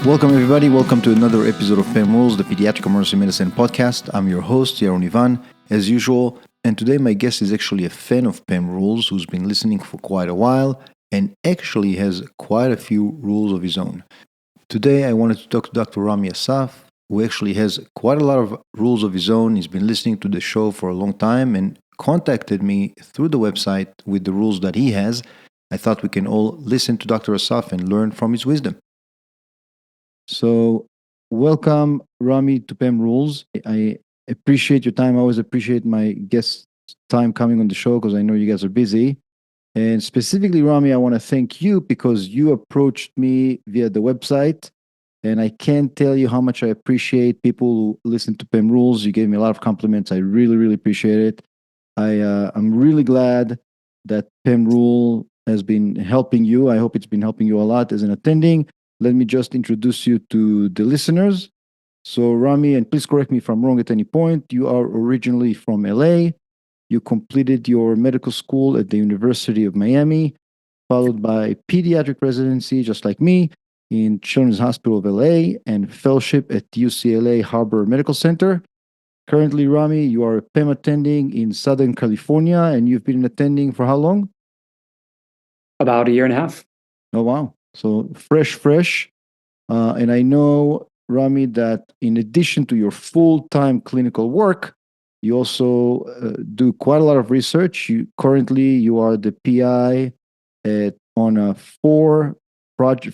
Welcome, everybody. Welcome to another episode of PEM Rules, the Pediatric Emergency Medicine podcast. I'm your host, Yaron Ivan, as usual. And today, my guest is actually a fan of PEM Rules who's been listening for quite a while and actually has quite a few rules of his own. Today, I wanted to talk to Dr. Rammy Assaf, who actually has quite a lot of rules of his own. He's been listening to the show for a long time and contacted me through the website with the rules that he has. I thought we can all listen to Dr. Assaf and learn from his wisdom. So, welcome, Rammy, to PEM Rules. I appreciate your time. I always appreciate my guests' time coming on the show because I know you guys are busy. And specifically, Rammy, I want to thank you because you approached me via the website. And I can't tell you how much I appreciate people who listen to PEM Rules. You gave me a lot of compliments. I really, really appreciate it. I'm really glad that PEM Rule has been helping you. I hope it's been helping you a lot as an attending. Let me just introduce you to the listeners. So, Rammy, and please correct me if I'm wrong at any point, you are originally from LA. You completed your medical school at the University of Miami, followed by pediatric residency, just like me, in Children's Hospital of LA and fellowship at UCLA Harbor Medical Center. Currently, Rammy, you are a PEM attending in Southern California, and you've been attending for how long? About a year and a half. Oh, wow. So fresh. And I know, Rammy, that in addition to your full-time clinical work, you also do quite a lot of research. Currently, you are the PI on 4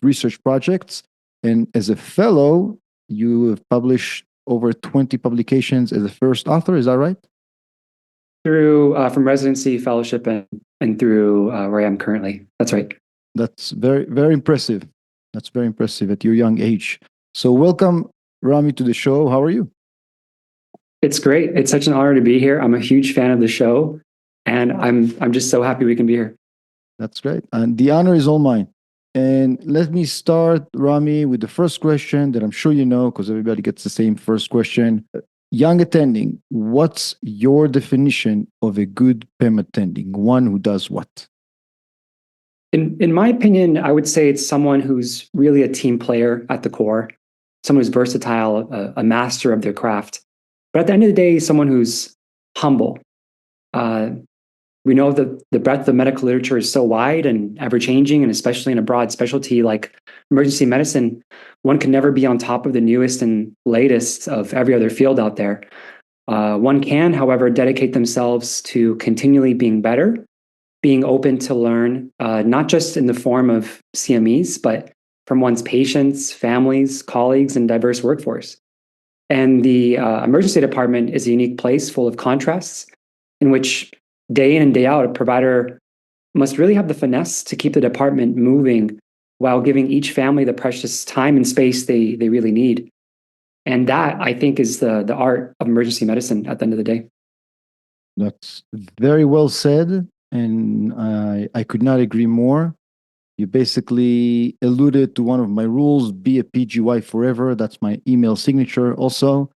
research projects. And as a fellow, you have published over 20 publications as a first author. Is that right? Through from residency, fellowship, and through where I am currently. That's right. That's very, very impressive. That's very impressive at your young age. So welcome, Rammy, to the show. How are you? It's great. It's such an honor to be here. I'm a huge fan of the show, and I'm just so happy we can be here. That's great. And the honor is all mine. And let me start, Rammy, with the first question that I'm sure you know, because everybody gets the same first question. Young attending, what's your definition of a good PEM attending? One who does what? In my opinion, I would say it's someone who's really a team player at the core, someone who's versatile, a master of their craft. But at the end of the day, someone who's humble. We know that the breadth of medical literature is so wide and ever-changing, and especially in a broad specialty like emergency medicine, one can never be on top of the newest and latest of every other field out there. One can, however, dedicate themselves to continually being better, being open to learn, not just in the form of CMEs, but from one's patients, families, colleagues, and diverse workforce. And the emergency department is a unique place full of contrasts in which day in and day out, a provider must really have the finesse to keep the department moving while giving each family the precious time and space they really need. And that, I think, is the art of emergency medicine at the end of the day. That's very well said. And I could not agree more. You basically alluded to one of my rules, be a PGY forever. That's my email signature also.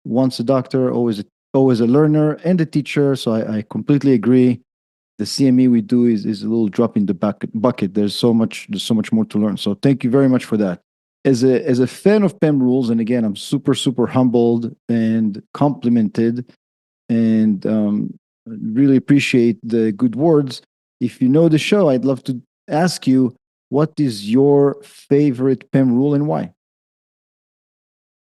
Once a doctor, always a learner and a teacher. So I completely agree. The CME we do is a little drop in the bucket. There's so much more to learn. So thank you very much for that. As a fan of PEM Rules, and again, I'm super humbled and complimented and really appreciate the good words. If you know the show, I'd love to ask you, what is your favorite PEM rule and why?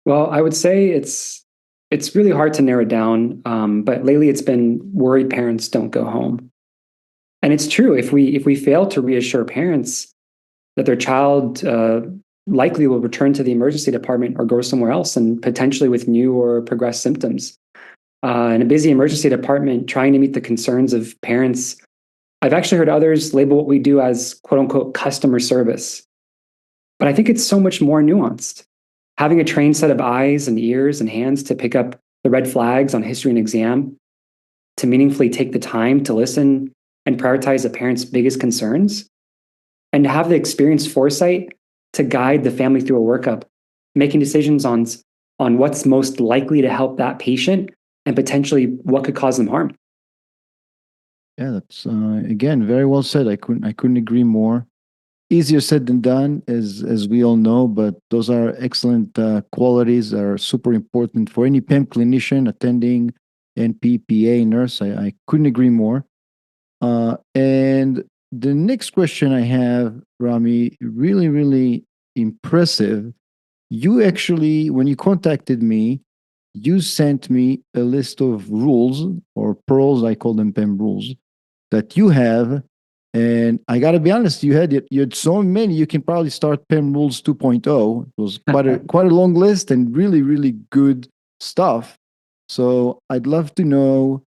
Well, I would say it's really hard to narrow down, but lately it's been worried parents don't go home. And it's true, if we fail to reassure parents that their child likely will return to the emergency department or go somewhere else, and potentially with new or progressed symptoms. In a busy emergency department, trying to meet the concerns of parents, I've actually heard others label what we do as quote unquote customer service. But I think it's so much more nuanced. Having a trained set of eyes and ears and hands to pick up the red flags on history and exam, to meaningfully take the time to listen and prioritize a parent's biggest concerns, and to have the experienced foresight to guide the family through a workup, making decisions on what's most likely to help that patient and potentially what could cause them harm. Yeah, that's again very well said. I couldn't agree more. easier said than done, as we all know, but those are excellent qualities that are super important for any PEM clinician attending NPPA nurse. I couldn't agree more. And the next question I have, Rami, really, really impressive. You actually, when you contacted me, you sent me a list of rules or pearls, I call them PEM rules, that you have. And I got to be honest, you had so many. You can probably start PEM Rules 2.0. It was quite a long list and really really good stuff. So I'd love to know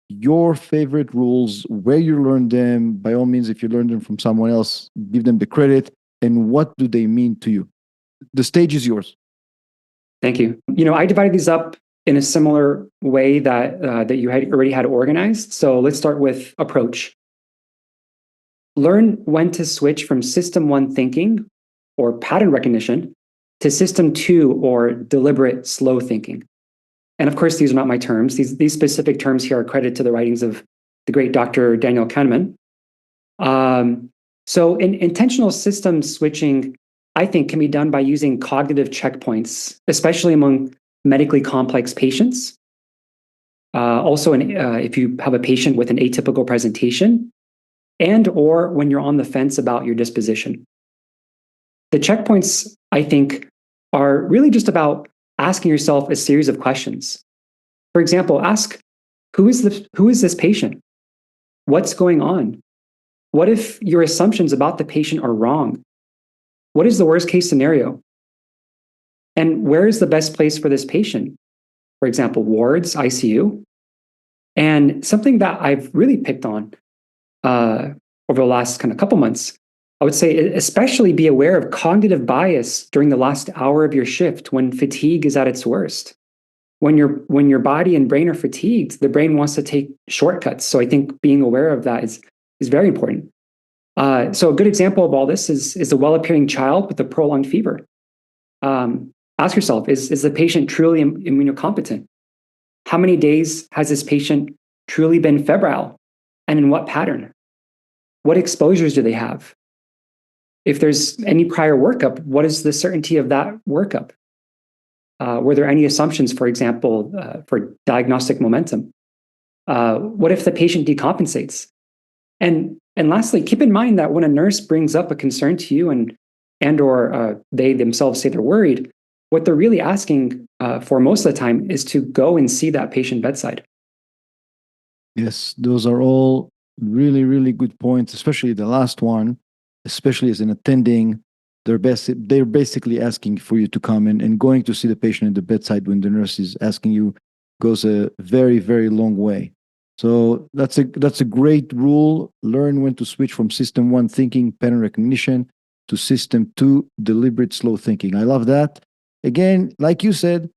your favorite rules, where you learned them. By all means, if you learned them from someone else, give them the credit. And what do they mean to you? The stage is yours. Thank you. I divided these up in a similar way that you had already had organized. So let's start with approach. Learn when to switch from system one thinking or pattern recognition to system two or deliberate slow thinking. And of course, these are not my terms. These specific terms here are credited to the writings of the great Dr. Daniel Kahneman. So intentional system switching, I think, can be done by using cognitive checkpoints, especially among medically complex patients. Also, if you have a patient with an atypical presentation, and or when you're on the fence about your disposition. The checkpoints, I think, are really just about asking yourself a series of questions. For example, ask, who is this patient? What's going on? What if your assumptions about the patient are wrong? What is the worst case scenario? And where is the best place for this patient? For example, wards, ICU. And something that I've really picked on over the last kind of couple months, I would say especially be aware of cognitive bias during the last hour of your shift when fatigue is at its worst. When your body and brain are fatigued, the brain wants to take shortcuts. So I think being aware of that is very important. So a good example of all this is a well-appearing child with a prolonged fever. Ask yourself, is the patient truly immunocompetent? How many days has this patient truly been febrile? And in what pattern? What exposures do they have? If there's any prior workup, what is the certainty of that workup? Were there any assumptions, for example, for diagnostic momentum? What if the patient decompensates? And lastly, keep in mind that when a nurse brings up a concern to you and or they themselves say they're worried, what they're really asking for most of the time is to go and see that patient bedside. Yes, those are all really, really good points, especially the last one, especially as an attending. They're basically asking for you to come and going to see the patient at the bedside when the nurse is asking you goes a very, very long way. So that's a great rule. Learn when to switch from system one thinking, pattern recognition, to system two, deliberate slow thinking. I love that. Again, like you said,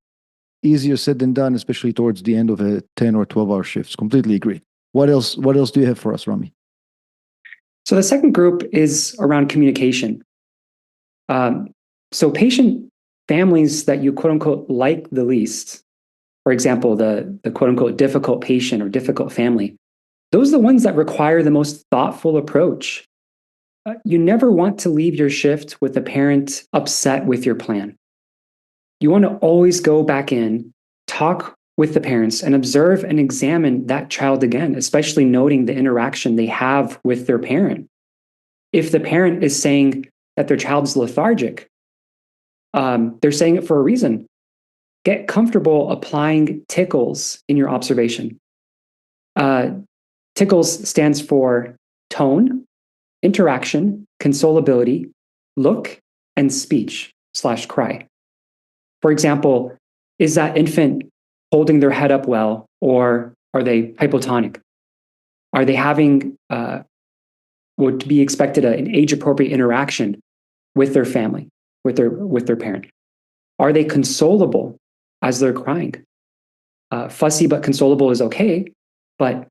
easier said than done, especially towards the end of a 10 or 12-hour shifts. Completely agree. What else do you have for us, Rami? So the second group is around communication. So patient families that you quote unquote like the least, for example, the quote unquote difficult patient or difficult family, those are the ones that require the most thoughtful approach. You never want to leave your shift with a parent upset with your plan. You want to always go back in, talk with the parents, and observe and examine that child again, especially noting the interaction they have with their parent. If the parent is saying that their child is lethargic, they're saying it for a reason. Get comfortable applying tickles in your observation. Tickles stands for tone, interaction, consolability, look, and speech/cry. For example, is that infant holding their head up well, or are they hypotonic? Are they having what would be expected an age-appropriate interaction with their family, with their parent? Are they consolable as they're crying? Fussy but consolable is okay, but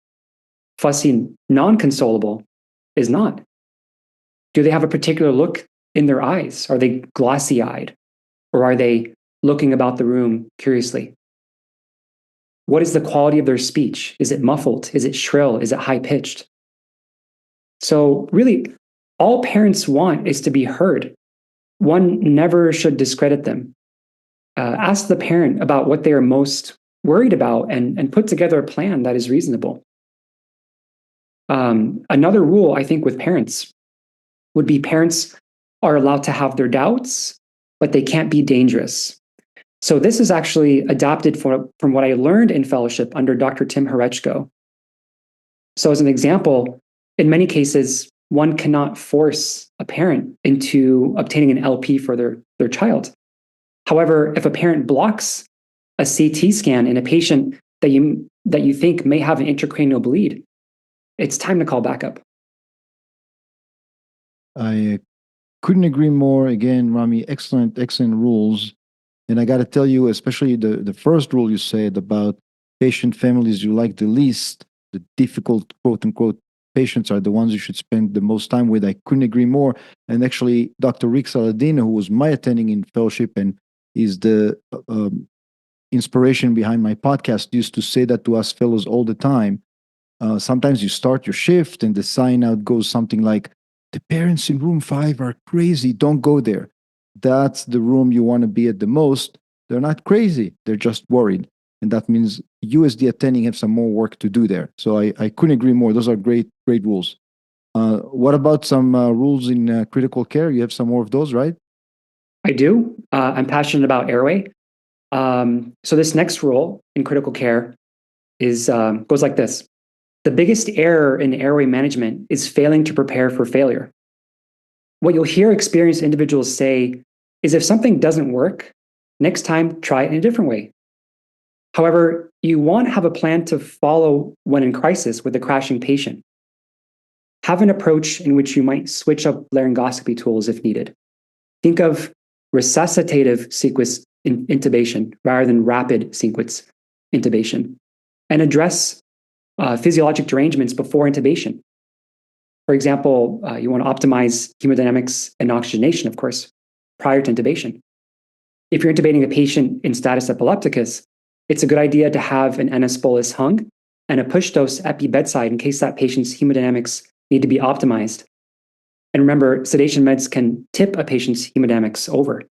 fussy non-consolable is not. Do they have a particular look in their eyes? Are they glossy-eyed, or are they looking about the room curiously? What is the quality of their speech? Is it muffled? Is it shrill? Is it high-pitched? So really, All parents want is to be heard. One never should discredit them. Ask the parent about what they are most worried about and put together a plan that is reasonable. Another rule, I think, with parents would be parents are allowed to have their doubts, but they can't be dangerous. So this is actually adapted from what I learned in fellowship under Dr. Tim Horechko. So as an example, in many cases, one cannot force a parent into obtaining an LP for their child. However, if a parent blocks a CT scan in a patient that you think may have an intracranial bleed, it's time to call backup. I couldn't agree more. Again, Rami, excellent rules. And I got to tell you, especially the first rule you said about patient families you like the least, the difficult quote unquote patients are the ones you should spend the most time with. I couldn't agree more. And actually, Dr. Rick Saladino, who was my attending in fellowship and is the inspiration behind my podcast, used to say that to us fellows all the time. Sometimes you start your shift and the sign out goes something like, the parents in room 5 are crazy, don't go there. That's the room you want to be at the most. They're not crazy, they're just worried. And that means you, as the attending, have some more work to do there. So I couldn't agree more. Those are great rules. What about some rules in critical care? You have some more of those, right? I do. I'm passionate about airway. So this next rule in critical care is goes like this. The biggest error in airway management is failing to prepare for failure. What you'll hear experienced individuals say is if something doesn't work, next time try it in a different way. However, you want to have a plan to follow when in crisis with a crashing patient. Have an approach in which you might switch up laryngoscopy tools if needed. Think of resuscitative sequence intubation rather than rapid sequence intubation, and address physiologic derangements before intubation. For example, you want to optimize hemodynamics and oxygenation, of course, prior to intubation. If you're intubating a patient in status epilepticus, it's a good idea to have an NS bolus hung and a push dose epi bedside in case that patient's hemodynamics need to be optimized. And remember, sedation meds can tip a patient's hemodynamics over.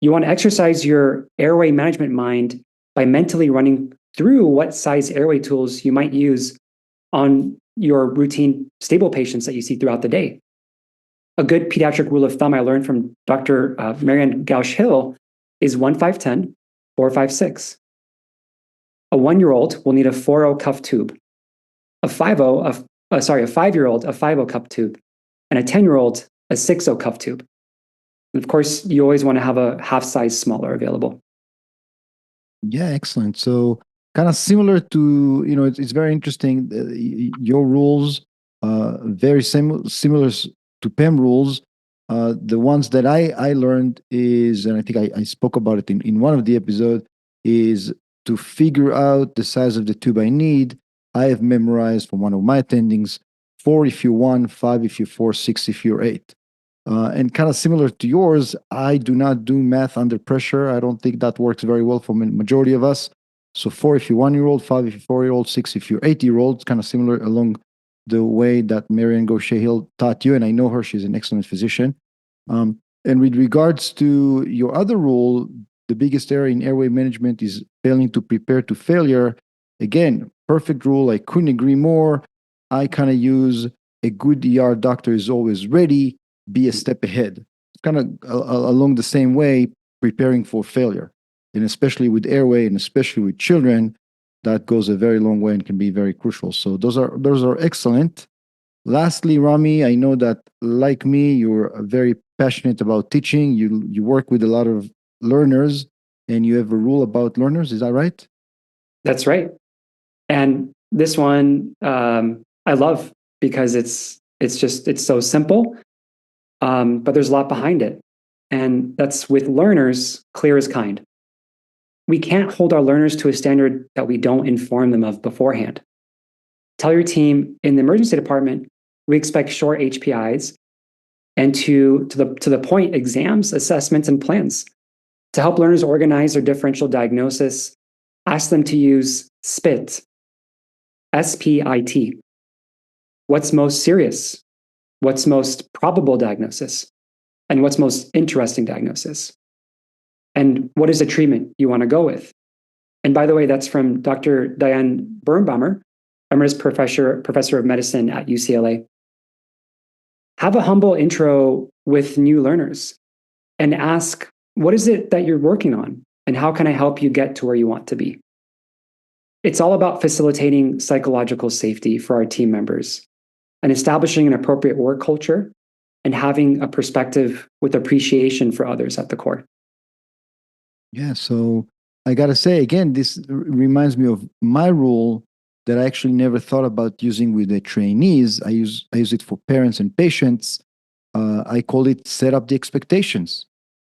You want to exercise your airway management mind by mentally running through what size airway tools you might use on your routine stable patients that you see throughout the day. A good pediatric rule of thumb I learned from Dr. Marianne Gauch-Hill is 1-5-10, 4-5-6. A 1-year-old will need a 4-0 cuff tube, a 5-year-old a 5-0 cuff tube, and a 10-year-old a 6-0 cuff tube. And of course, you always want to have a half size smaller available. Yeah, excellent. So kind of similar to, it's very interesting. Your rules, very similar to PEM rules. The ones that I learned is, and I think I spoke about it in one of the episodes, is to figure out the size of the tube I need. I have memorized from one of my attendings, 4 if you're 1, 5 if you're 4, 6 if you're 8. And kind of similar to yours, I do not do math under pressure. I don't think that works very well for the majority of us. So 4 if you're 1-year-old, 5 if you're 4-year-old, 6 if you're 8-year-old, kind of similar along the way that Marianne Gaucher-Hill taught you. And I know her, she's an excellent physician. And with regards to your other rule, the biggest error in airway management is failing to prepare to failure. Again, perfect rule. I couldn't agree more. I kind of use a good ER doctor is always ready, be a step ahead. It's kind of along the same way, preparing for failure. And especially with airway and especially with children, that goes a very long way and can be very crucial. So those are excellent. Lastly, Rami, I know that like me, you're very passionate about teaching. You work with a lot of learners and you have a rule about learners. Is that right? That's right. And this one I love because it's so simple, but there's a lot behind it. And that's with learners, clear as kind. We can't hold our learners to a standard that we don't inform them of beforehand. Tell your team in the emergency department, we expect short HPIs and to the point exams, assessments, and plans. To help learners organize their differential diagnosis, ask them to use SPIT, SPIT. What's most serious? what's most probable diagnosis and what's most interesting diagnosis. And what is the treatment you want to go with? And by the way, that's from Dr. Diane Birnbaumer, Emeritus Professor of Medicine at UCLA. Have a humble intro with new learners and ask, what is it that you're working on? And how can I help you get to where you want to be? It's all about facilitating psychological safety for our team members and establishing an appropriate work culture and having a perspective with appreciation for others at the core. Yeah, so I gotta say again, this reminds me of my rule that I actually never thought about using with the trainees. I use it for parents and patients. I call it set up the expectations.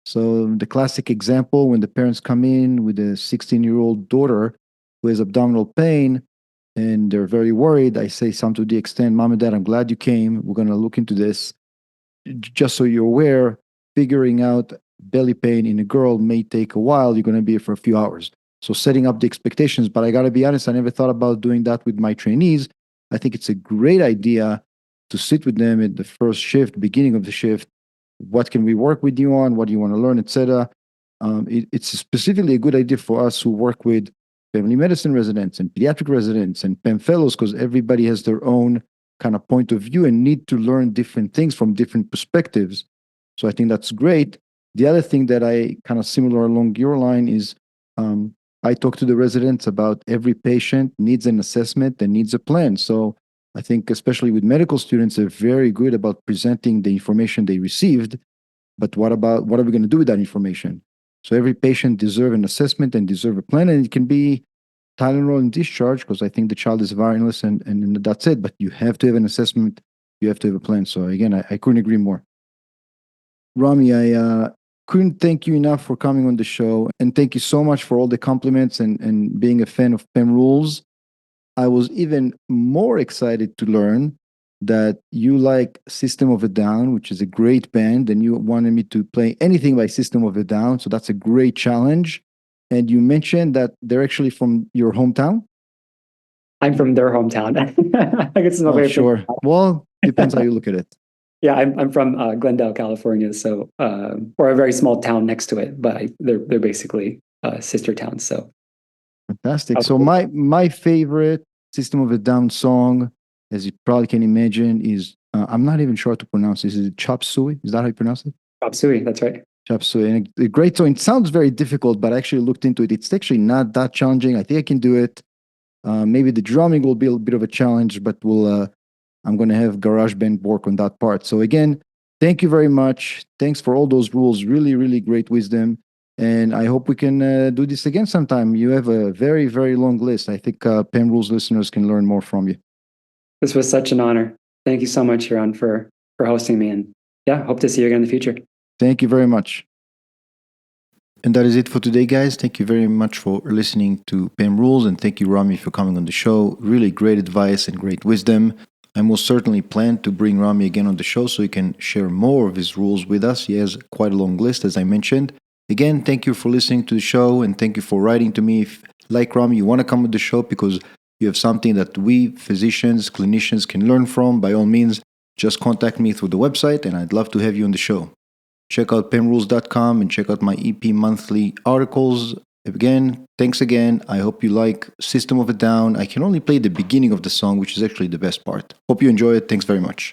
So the classic example when the parents come in with a 16-year-old daughter who has abdominal pain and they're very worried, I say something to the extent, Mom and Dad, I'm glad you came. We're gonna look into this. Just so you're aware, figuring out belly pain in a girl may take a while. You're going to be here for a few hours. So setting up the expectations. But I got to be honest, I never thought about doing that with my trainees. I think it's a great idea to sit with them at the first shift, beginning of the shift. What can we work with you on? What do you want to learn, etc. It's specifically a good idea for us who work with family medicine residents and pediatric residents and PEM fellows because everybody has their own kind of point of view and need to learn different things from different perspectives. So I think that's great. The other thing that I kind of similar along your line is I talk to the residents about every patient needs an assessment and needs a plan. So I think especially with medical students, they're very good about presenting the information they received. But what are we going to do with that information? So every patient deserves an assessment and deserve a plan, and it can be Tylenol and discharge because I think the child is virulentless and that's it. But you have to have an assessment. You have to have a plan. So again, I couldn't agree more. Rami, I couldn't thank you enough for coming on the show. And thank you so much for all the compliments and being a fan of PEM Rules. I was even more excited to learn that you like System of a Down, which is a great band, and you wanted me to play anything by System of a Down. So that's a great challenge. And you mentioned that they're actually from your hometown? I'm from their hometown. I guess it's no way sure. Well, depends how you look at it. Yeah, I'm from Glendale, California, so or a very small town next to it, but they're basically sister towns. So fantastic. So my favorite System of a Down song, as you probably can imagine, is I'm not even sure how to pronounce this. Is it Chop Suey? Is that how you pronounce it? Chop Suey, that's right. Chop Suey, and a great song. It sounds very difficult, but I actually looked into it. It's actually not that challenging. I think I can do it. Maybe the drumming will be a bit of a challenge, but I'm going to have GarageBand work on that part. So again, thank you very much. Thanks for all those rules. Really, really great wisdom. And I hope we can do this again sometime. You have a very, very long list. I think PEM Rules listeners can learn more from you. This was such an honor. Thank you so much, Yaron, for hosting me. And yeah, hope to see you again in the future. Thank you very much. And that is it for today, guys. Thank you very much for listening to PEM Rules. And thank you, Rami, for coming on the show. Really great advice and great wisdom. I most certainly plan to bring Rami again on the show so he can share more of his rules with us. He has quite a long list, as I mentioned. Again, thank you for listening to the show and thank you for writing to me. If, like Rami, you want to come on the show because you have something that we, physicians, clinicians, can learn from, by all means, just contact me through the website and I'd love to have you on the show. Check out pemrules.com and check out my EP monthly articles. Again, thanks again. I hope you like System of a Down. I can only play the beginning of the song, which is actually the best part. Hope you enjoy it. Thanks very much.